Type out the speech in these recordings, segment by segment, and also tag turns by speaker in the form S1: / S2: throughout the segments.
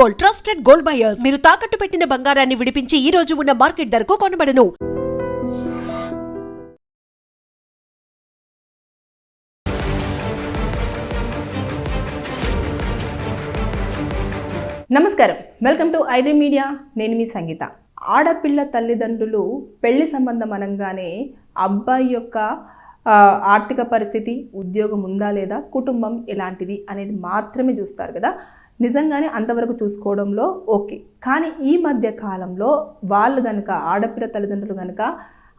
S1: Gold, trusted gold buyers. మీరు తాకట్టు పెట్టిన బంగారాన్ని విడిపించి ఈ రోజు ఉన్న మార్కెట్ ధరకు కొనబడను.
S2: నమస్కారం, వెల్కమ్ టు ఐడ్రీ మీడియా. నేను మీ సంగీత. ఆడపిల్ల తల్లిదండ్రులు పెళ్లి సంబంధం అనగానే అబ్బాయి యొక్క ఆర్థిక పరిస్థితి, ఉద్యోగం ఉందా లేదా, కుటుంబం ఎలాంటిది అనేది మాత్రమే చూస్తారు కదా. నిజంగానే అంతవరకు చూసుకోవడంలో ఓకే. కానీ ఈ మధ్య కాలంలో వాళ్ళు కనుక, ఆడపిల్ల తల్లిదండ్రులు కనుక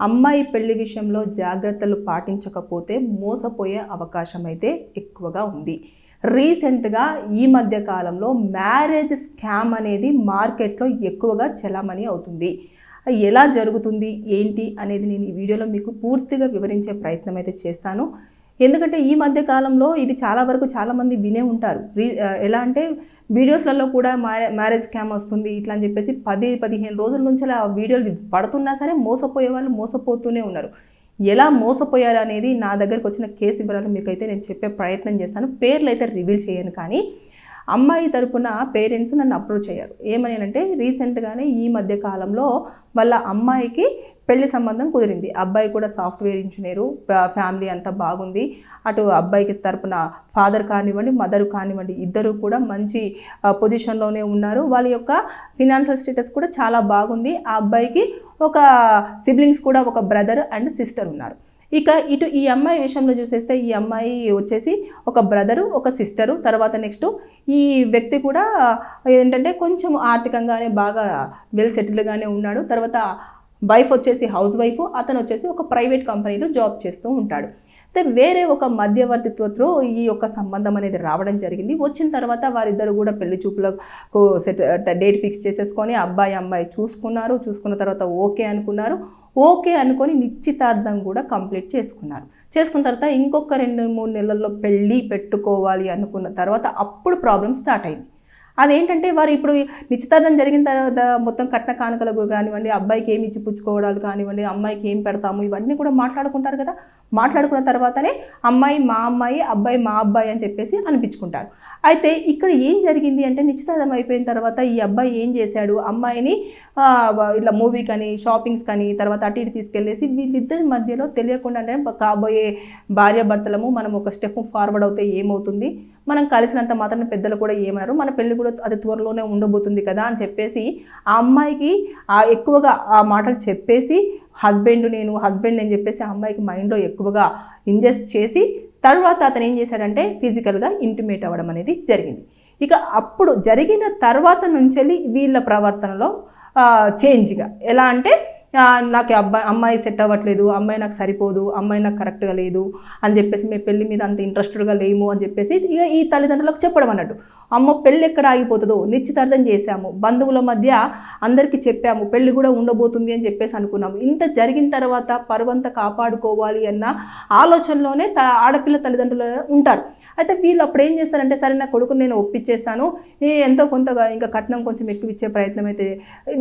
S2: అమ్మాయి పెళ్లి విషయంలో జాగ్రత్తలు పాటించకపోతే మోసపోయే అవకాశం అయితే ఎక్కువగా ఉంది. రీసెంట్గా ఈ మధ్య కాలంలో మ్యారేజ్ స్కామ్ అనేది మార్కెట్లో ఎక్కువగా చలామణి అవుతుంది. ఎలా జరుగుతుంది ఏంటి అనేది నేను ఈ వీడియోలో మీకు పూర్తిగా వివరించే ప్రయత్నం అయితే చేస్తాను. ఎందుకంటే ఈ మధ్య కాలంలో ఇది చాలా వరకు చాలామంది వినే ఉంటారు. ఎలా అంటే వీడియోస్లలో కూడా మ్యారేజ్ స్కామ్ వస్తుంది ఇట్లా అని చెప్పేసి 10-15 రోజుల నుంచి ఆ వీడియోలు పడుతున్నా సరే మోసపోయే వాళ్ళు మోసపోతూనే ఉన్నారు. ఎలా మోసపోయారు అనేది నా దగ్గరకు వచ్చిన కేసు వివరాలు మీకైతే నేను చెప్పే ప్రయత్నం చేస్తాను. పేర్లు అయితే రివీల్ చేయను. కానీ అమ్మాయి తరపున పేరెంట్స్ నన్ను అప్రోచ్ అయ్యారు. ఏమని అంటే రీసెంట్గానే ఈ మధ్య కాలంలో వాళ్ళ అమ్మాయికి పెళ్లి సంబంధం కుదిరింది. అబ్బాయి కూడా సాఫ్ట్వేర్ ఇంజనీరు, ఫ్యామిలీ అంతా బాగుంది. అటు అబ్బాయికి తరపున ఫాదర్ కానివ్వండి, మదర్ కానివ్వండి, ఇద్దరు కూడా మంచి పొజిషన్లోనే ఉన్నారు. వాళ్ళ యొక్క ఫినాన్షియల్ స్టేటస్ కూడా చాలా బాగుంది. ఆ అబ్బాయికి ఒక సిబ్లింగ్స్ కూడా, ఒక బ్రదర్ అండ్ సిస్టర్ ఉన్నారు. ఇక ఇటు ఈ అమ్మాయి విషయంలో చూసేస్తే ఈ అమ్మాయి వచ్చేసి ఒక బ్రదరు, ఒక సిస్టరు, తర్వాత నెక్స్ట్ ఈ వ్యక్తి కూడా ఏంటంటే కొంచెం ఆర్థికంగానే బాగా వెల్ సెటిల్డ్గానే ఉన్నాడు. తర్వాత వైఫ్ వచ్చేసి హౌస్ వైఫ్, అతను వచ్చేసి ఒక ప్రైవేట్ కంపెనీలో జాబ్ చేస్తూ ఉంటాడు. అయితే వేరే ఒక మధ్యవర్తిత్వంతో ఈ యొక్క సంబంధం అనేది రావడం జరిగింది. వచ్చిన తర్వాత వారిద్దరు కూడా పెళ్లి చూపులకు డేట్ ఫిక్స్ చేసేసుకొని అమ్మాయి చూసుకున్న తర్వాత ఓకే అనుకొని నిశ్చితార్థం కూడా కంప్లీట్ చేసుకున్న తర్వాత ఇంకొక 2-3 నెలల్లో పెళ్ళి పెట్టుకోవాలి అనుకున్న తర్వాత అప్పుడు ప్రాబ్లం స్టార్ట్ అయింది. అదేంటంటే వారు ఇప్పుడు నిశ్చితార్థం జరిగిన తర్వాత మొత్తం కట్న కానుకలకు కానివ్వండి, అబ్బాయికి ఏమి ఇచ్చి పుచ్చుకోవడాలు కానివ్వండి, అమ్మాయికి ఏం పెడతాము, ఇవన్నీ కూడా మాట్లాడుకుంటారు కదా. మాట్లాడుకున్న తర్వాతనే అమ్మాయి మా అమ్మాయి, అబ్బాయి మా అబ్బాయి అని చెప్పేసి అనిపించుకుంటారు. అయితే ఇక్కడ ఏం జరిగింది అంటే నిశ్చితార్థం అయిపోయిన తర్వాత ఈ అబ్బాయి ఏం చేశాడు, అమ్మాయిని ఇట్లా మూవీ కానీ, షాపింగ్స్ కానీ, తర్వాత అటు ఇటు తీసుకెళ్ళేసి వీళ్ళిద్దరి మధ్యలో తెలియకుండా అంటే కాబోయే భార్యాభర్తలము మనం ఒక స్టెప్ ఫార్వర్డ్ అవుతే ఏమవుతుంది, మనం కలిసినంత మాత్రం పెద్దలు కూడా ఏమన్నారు, మన పెళ్లి కూడా అది త్వరలోనే ఉండబోతుంది కదా అని చెప్పేసి ఆ అమ్మాయికి ఎక్కువగా ఆ మాటలు చెప్పేసి హస్బెండ్ అని చెప్పేసి ఆ అమ్మాయికి మైండ్లో ఎక్కువగా ఇంజెస్ట్ చేసి తర్వాత అతను ఏం చేశాడంటే ఫిజికల్గా ఇంటిమేట్ అవ్వడం అనేది జరిగింది. ఇక అప్పుడు జరిగిన తర్వాత నుంచి వీళ్ళ ప్రవర్తనలో చేంజ్గా ఎలా అంటే నాకు అమ్మాయి సెట్ అవ్వట్లేదు, అమ్మాయి నాకు సరిపోదు, అమ్మాయి నాకు కరెక్ట్గా లేదు అని చెప్పేసి మేము పెళ్లి మీద అంత ఇంట్రెస్టెడ్గా లేము అని చెప్పేసి ఇక ఈ తల్లిదండ్రులకు చెప్పడం అన్నట్టు. అమ్మో పెళ్ళి ఎక్కడ ఆగిపోతుందో, నిశ్చితార్థం చేశాము, బంధువుల మధ్య అందరికీ చెప్పాము, పెళ్ళి కూడా ఉండబోతుంది అని చెప్పేసి అనుకున్నాము. ఇంత జరిగిన తర్వాత పరువంతా కాపాడుకోవాలి అన్న ఆలోచనలోనే ఆడపిల్ల తల్లిదండ్రులు ఉంటారు. అయితే వీళ్ళు అప్పుడు ఏం చేస్తారంటే సరే నా కొడుకుని నేను ఒప్పించేస్తాను, ఎంతో కొంతగా ఇంకా కట్నం కొంచెం ఎక్కువ ఇచ్చే ప్రయత్నం అయితే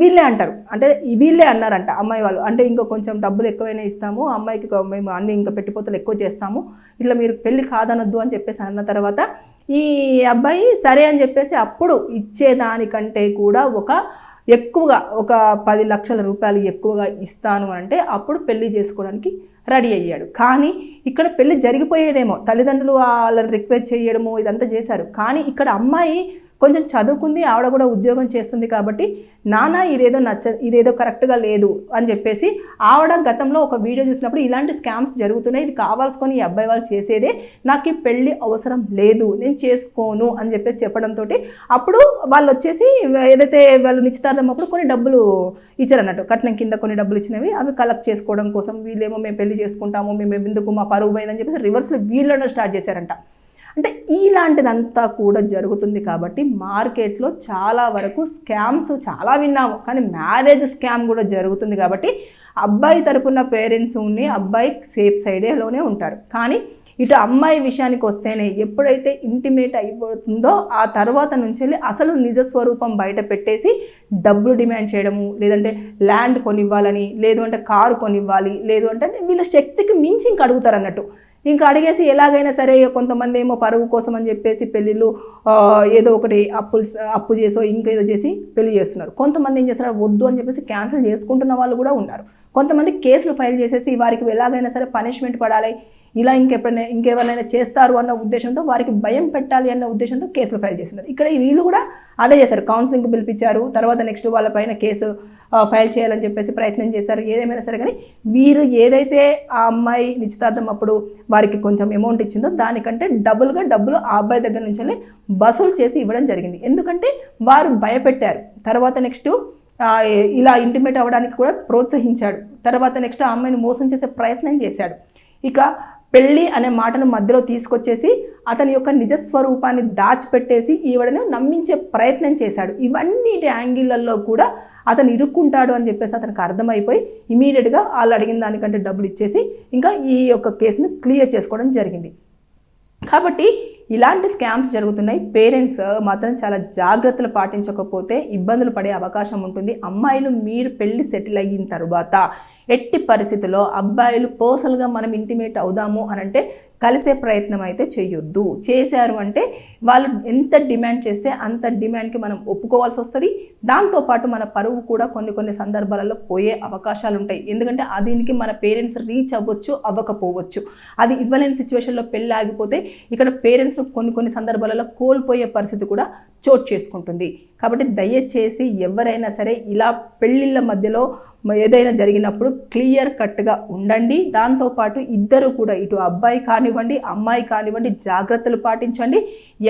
S2: వీళ్ళే అంటారు. అంటే వీళ్ళే అన్నారంట అమ్మాయి వాళ్ళు, అంటే ఇంకా కొంచెం డబ్బులు ఎక్కువైనా ఇస్తాము, అమ్మాయికి మేము అన్ని ఇంకా పెట్టిపోతలు ఎక్కువ చేస్తాము, ఇట్లా మీరు పెళ్ళి కాదనొద్దు అని చెప్పేసి అన్న తర్వాత ఈ అబ్బాయి సరే అని చెప్పేసి అప్పుడు ఇచ్చేదానికంటే కూడా ఎక్కువగా ఒక 10 లక్షల రూపాయలు ఎక్కువగా ఇస్తాను అంటే అప్పుడు పెళ్లి చేసుకోవడానికి రెడీ అయ్యాడు. కానీ ఇక్కడ పెళ్లి జరిగిపోయేదేమో, తల్లిదండ్రులు వాళ్ళని రిక్వెస్ట్ చేయడము ఇదంతా చేశారు. కానీ ఇక్కడ అమ్మాయి కొంచెం చదువుకుంది, ఆవిడ కూడా ఉద్యోగం చేస్తుంది కాబట్టి నాన్న ఇదేదో కరెక్ట్గా లేదు అని చెప్పేసి ఆవిడ గతంలో ఒక వీడియో చూసినప్పుడు ఇలాంటి స్కామ్స్ జరుగుతున్నాయి, ఇది కావాల్సుకొని ఈ అబ్బాయి వాళ్ళు చేసేదే, నాకు ఈ పెళ్ళి అవసరం లేదు, నేను చేసుకోను అని చెప్పేసి చెప్పడంతో అప్పుడు వాళ్ళు వచ్చేసి ఏదైతే వాళ్ళు నిశ్చితార్థం అప్పుడు కొన్ని డబ్బులు ఇచ్చారన్నట్టు, కట్నం కింద కొన్ని డబ్బులు ఇచ్చినవి అవి కలెక్ట్ చేసుకోవడం కోసం వీళ్ళేమో మేము పెళ్లి చేసుకుంటాము, మేము ఎందుకు మా పరువు పోయిందని చెప్పేసి రివర్స్లో వీళ్ళను స్టార్ట్ చేశారంట. అంటే ఇలాంటిదంతా కూడా జరుగుతుంది కాబట్టి మార్కెట్లో చాలా వరకు స్కామ్స్ చాలా విన్నాము. కానీ మ్యారేజ్ స్కామ్ కూడా జరుగుతుంది కాబట్టి అబ్బాయి తరపున పేరెంట్స్ ఉండి అబ్బాయి సేఫ్ సైడేలోనే ఉంటారు. కానీ ఇటు అమ్మాయి విషయానికి వస్తేనే ఎప్పుడైతే ఇంటిమేట్ అయిపోతుందో ఆ తర్వాత నుంచి అసలు నిజ స్వరూపం బయట పెట్టేసి డబ్బులు డిమాండ్ చేయడము, లేదంటే ల్యాండ్ కొనివ్వాలని, లేదు అంటే కారు కొనివ్వాలి, లేదు అంటే వీళ్ళ శక్తికి మించి ఇంక అడుగుతారు అన్నట్టు. ఇంకా అడిగేసి ఎలాగైనా సరే కొంతమంది ఏమో పరువు కోసం అని చెప్పేసి పెళ్ళిళ్ళు ఏదో ఒకటి అప్పు చేసో ఇంకేదో చేసి పెళ్లి చేస్తున్నారు. కొంతమంది ఏం చేస్తున్నారు, వద్దు అని చెప్పేసి క్యాన్సిల్ చేసుకుంటున్న వాళ్ళు కూడా ఉన్నారు. కొంతమంది కేసులు ఫైల్ చేసేసి వారికి ఎలాగైనా సరే పనిష్మెంట్ పడాలి, ఇలా ఇంకెవరైనా చేస్తారు అన్న ఉద్దేశంతో, వారికి భయం పెట్టాలి అన్న ఉద్దేశంతో కేసులు ఫైల్ చేస్తున్నారు. ఇక్కడ వీళ్ళు కూడా అదే చేశారు, కౌన్సిలింగ్కి పిలిపించారు, తర్వాత నెక్స్ట్ వాళ్ళపైన కేసు ఫైల్ చేయాలని చెప్పేసి ప్రయత్నం చేశారు. ఏదేమైనా సరే కానీ వీరు ఏదైతే ఆ అమ్మాయి నిశ్చితార్థం అప్పుడు వారికి కొంచెం అమౌంట్ ఇచ్చిందో దానికంటే డబ్బులు ఆ అబ్బాయి దగ్గర నుంచి వసూలు చేసి ఇవ్వడం జరిగింది. ఎందుకంటే వారు భయపెట్టారు. తర్వాత నెక్స్ట్ ఇలా ఇంటిమేట్ అవ్వడానికి కూడా ప్రోత్సహించాడు. తర్వాత నెక్స్ట్ ఆ అమ్మాయిని మోసం చేసే ప్రయత్నం చేశాడు. ఇక పెళ్ళి అనే మాటను మధ్యలో తీసుకొచ్చేసి అతని యొక్క నిజస్వరూపాన్ని దాచిపెట్టేసి ఈవిడను నమ్మించే ప్రయత్నం చేశాడు. ఇవన్నీ యాంగిళ్లలో కూడా అతను ఇరుక్కుంటాడు అని చెప్పేసి అతనికి అర్థమైపోయి ఇమీడియట్గా వాళ్ళు అడిగిన దానికంటే డబ్బులు ఇచ్చేసి ఇంకా ఈ యొక్క కేసును క్లియర్ చేసుకోవడం జరిగింది. కాబట్టి ఇలాంటి స్కామ్స్ జరుగుతున్నాయి. పేరెంట్స్ మాత్రం చాలా జాగ్రత్తలు పాటించకపోతే ఇబ్బందులు పడే అవకాశం ఉంటుంది. అమ్మాయిలు మీరు పెళ్లి సెటిల్ అయిన తర్వాత ఎట్టి పరిస్థితుల్లో అబ్బాయిలు పర్సనల్గా మనం ఇంటిమేట్ అవుదాము అని అంటే కలిసే ప్రయత్నం అయితే చేయొద్దు. చేశారు అంటే వాళ్ళు ఎంత డిమాండ్ చేస్తే అంత డిమాండ్కి మనం ఒప్పుకోవాల్సి వస్తుంది. దాంతోపాటు మన పరువు కూడా కొన్ని సందర్భాలలో పోయే అవకాశాలు ఉంటాయి. ఎందుకంటే దీనికి మన పేరెంట్స్ రీచ్ అవ్వచ్చు, అవ్వకపోవచ్చు. అది ఇవ్వలేని సిచ్యువేషన్లో పెళ్ళి ఆగిపోతే ఇక్కడ పేరెంట్స్ కొన్ని సందర్భాలలో కోల్పోయే పరిస్థితి కూడా చోటు చేసుకుంటుంది. కాబట్టి దయచేసి ఎవరైనా సరే ఇలా పెళ్ళిళ్ళ మధ్యలో ఏదైనా జరిగినప్పుడు క్లియర్ కట్గా ఉండండి. దాంతోపాటు ఇద్దరు కూడా, ఇటు అబ్బాయి కానివ్వండి అమ్మాయి కానివ్వండి, జాగ్రత్తలు పాటించండి.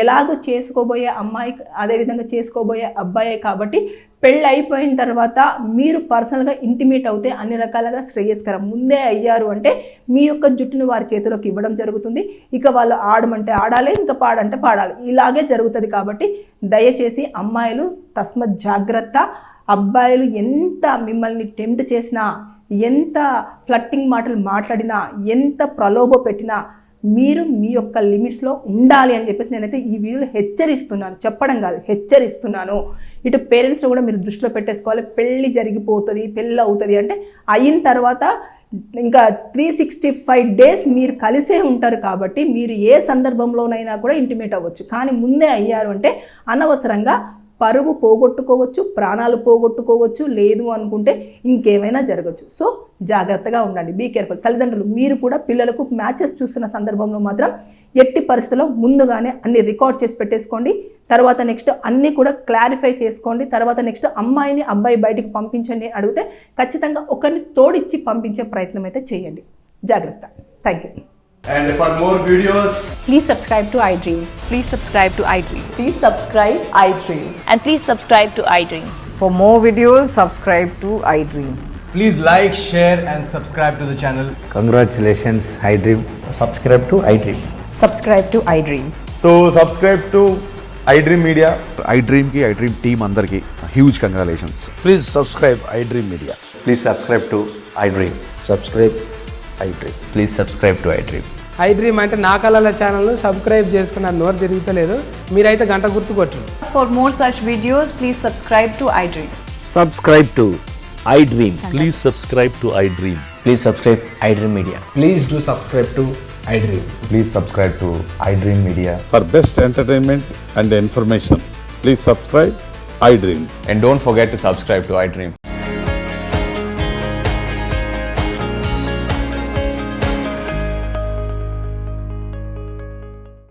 S2: ఎలాగో చేసుకోబోయే అమ్మాయి అదేవిధంగా చేసుకోబోయే అబ్బాయే కాబట్టి పెళ్ళి అయిపోయిన తర్వాత మీరు పర్సనల్గా ఇంటిమేట్ అవుతే అన్ని రకాలుగా శ్రేయస్కరం. ముందే అయ్యారు అంటే మీ యొక్క జుట్టును వారి చేతిలోకి ఇవ్వడం జరుగుతుంది. ఇక వాళ్ళు ఆడమంటే ఆడాలి, ఇంకా పాడంటే పాడాలి, ఇలాగే జరుగుతుంది. కాబట్టి దయచేసి అమ్మాయిలు తస్మత్ జాగ్రత్త. అబ్బాయిలు ఎంత మిమ్మల్ని టెంప్ట్ చేసినా, ఎంత ఫ్లట్టింగ్ మాటలు మాట్లాడినా, ఎంత ప్రలోభ పెట్టినా మీరు మీ యొక్క లిమిట్స్లో ఉండాలి అని చెప్పేసి నేనైతే ఈ వీడియోలో హెచ్చరిస్తున్నాను. చెప్పడం కాదు, హెచ్చరిస్తున్నాను. ఇటు పేరెంట్స్ని కూడా మీరు దృష్టిలో పెట్టేసుకోవాలి. పెళ్ళి జరిగిపోతుంది, పెళ్ళి అవుతుంది అంటే అయిన తర్వాత ఇంకా 365 days మీరు కలిసే ఉంటారు. కాబట్టి మీరు ఏ సందర్భంలోనైనా కూడా ఇంటిమేట్ అవ్వచ్చు. కానీ ముందే అయ్యారు అంటే అనవసరంగా పరువు పోగొట్టుకోవచ్చు, ప్రాణాలు పోగొట్టుకోవచ్చు, లేదు అనుకుంటే ఇంకేమైనా జరగచ్చు. సో జాగ్రత్తగా ఉండండి, బీ కేర్ఫుల్. తల్లిదండ్రులు మీరు కూడా పిల్లలకు మ్యాచెస్ చూస్తున్న సందర్భంలో మాత్రం ఎట్టి పరిస్థితుల్లో ముందుగానే అన్ని రికార్డ్ చేసి పెట్టేసుకోండి. తర్వాత నెక్స్ట్ అన్నీ కూడా క్లారిఫై చేసుకోండి. తర్వాత నెక్స్ట్ అమ్మాయిని అబ్బాయి బయటికి పంపించండి అడిగితే ఖచ్చితంగా ఒకరిని తోడిచ్చి పంపించే ప్రయత్నం అయితే చేయండి. జాగ్రత్త. Thank you.
S3: And for more videos,
S4: Please subscribe to iDream.
S5: Please subscribe to iDream.
S4: Please subscribe iDream.
S5: And please subscribe to iDream.
S4: For more videos, subscribe to iDream.
S3: please like, share and subscribe to the channel.
S6: Congratulations, iDream.
S7: Subscribe to iDream.
S4: Subscribe to iDream.
S7: So subscribe to iDream Media.
S8: iDream team andarki huge congratulations.
S6: Please subscribe iDream Media.
S7: Please subscribe to iDream.
S6: Subscribe iDream.
S7: Please subscribe to iDream.
S9: iDream అంటే నా కళల ఛానల్ను subscribe చేసుకున్న నోరు తిరుగుతలేదు, మీరైతే గంట గుర్తు కొట్టండి.
S5: For more such videos, please subscribe to iDream.
S10: Subscribe to iDream.
S11: Please subscribe to iDream.
S7: Please subscribe iDream Media.
S3: Please do subscribe to iDream.
S7: Please subscribe to iDream Media.
S8: For best entertainment and information, please subscribe iDream.
S7: And don't forget to subscribe to iDream.